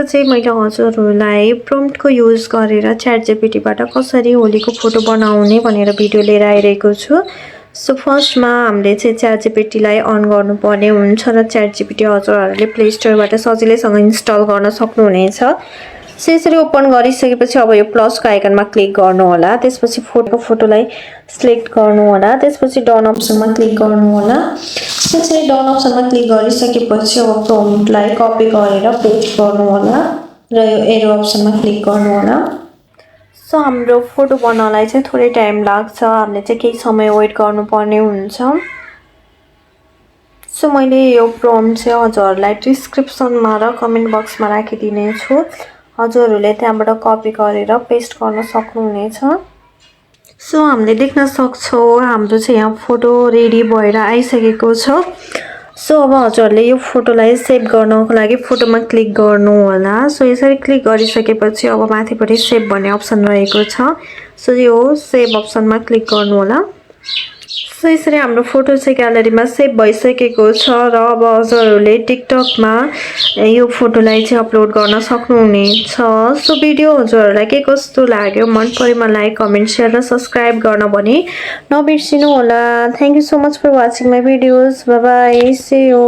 चाहिँ मैले हजुरहरूलाई प्रम्प्टको युज गरेर च्याट जिपिटीबाट कसरी होलीको फोटो बनाउने भनेर भिडियो लिएर आइरहेको छु। सो फर्स्टमा हामीले चाहिँ च्याट जिपिटीलाई अन गर्नुपर्ने हुन्छ र च्याट जिपिटी हजुरहरूले प्ले स्टोरबाट सजिलैसँग इन्स्टल गर्न सक्नुहुनेछ। सो यसरी ओपन गरिसकेपछि अब यो प्लसको आइकनमा क्लिक गर्नु होला। त्यसपछि फोटोलाई सिलेक्ट गर्नु होला। त्यसपछि डन अप्सनमा क्लिक गर्नु होला। त्यसरी डन अप्सनमा क्लिक गरिसकेपछि अब प्रम्प्टलाई कपी गरेर पेस्ट गर्नु होला र यो एरो अप्सनमा क्लिक गर्नु होला। सो हाम्रो फोटो बनाउनलाई चाहिँ थोरै टाइम लाग्छ। हामीले चाहिँ केही समय वेट गर्नुपर्ने हुन्छ। सो मैले यो प्रम्प्ट चाहिँ हजुरहरूलाई डिस्क्रिप्सनमा र कमेन्ट बक्समा राखिदिने छु। हजुरहरूले त्यहाँबाट कपी गरेर पेस्ट गर्न सक्नुहुनेछ। सो हामीले देख्न सक्छौँ हाम्रो चाहिँ यहाँ फोटो रेडी भएर आइसकेको छ। सो अब हजुरहरूले यो फोटोलाई सेभ गर्नको लागि फोटोमा क्लिक गर्नु होला। सो यसरी क्लिक गरिसकेपछि अब माथिपट्टि सेभ भन्ने अप्सन रहेको छ। सो यो सेभ अप्सनमा क्लिक गर्नु होला। सो यसरी हाम्रो फोटो चाहिँ ग्यालरीमा सेभ भइसकेको छ र अब हजुरहरूले टिकटकमा यो फोटोलाई चाहिँ अपलोड गर्न सक्नुहुनेछ। सो भिडियो हजुरहरूलाई के कस्तो लाग्यो मन परेमा लाइक कमेन्ट सेयर र सब्सक्राइब गर्न भने नबिर्सिनु होला। Thank you so much for watching my videos. Bye bye, see you.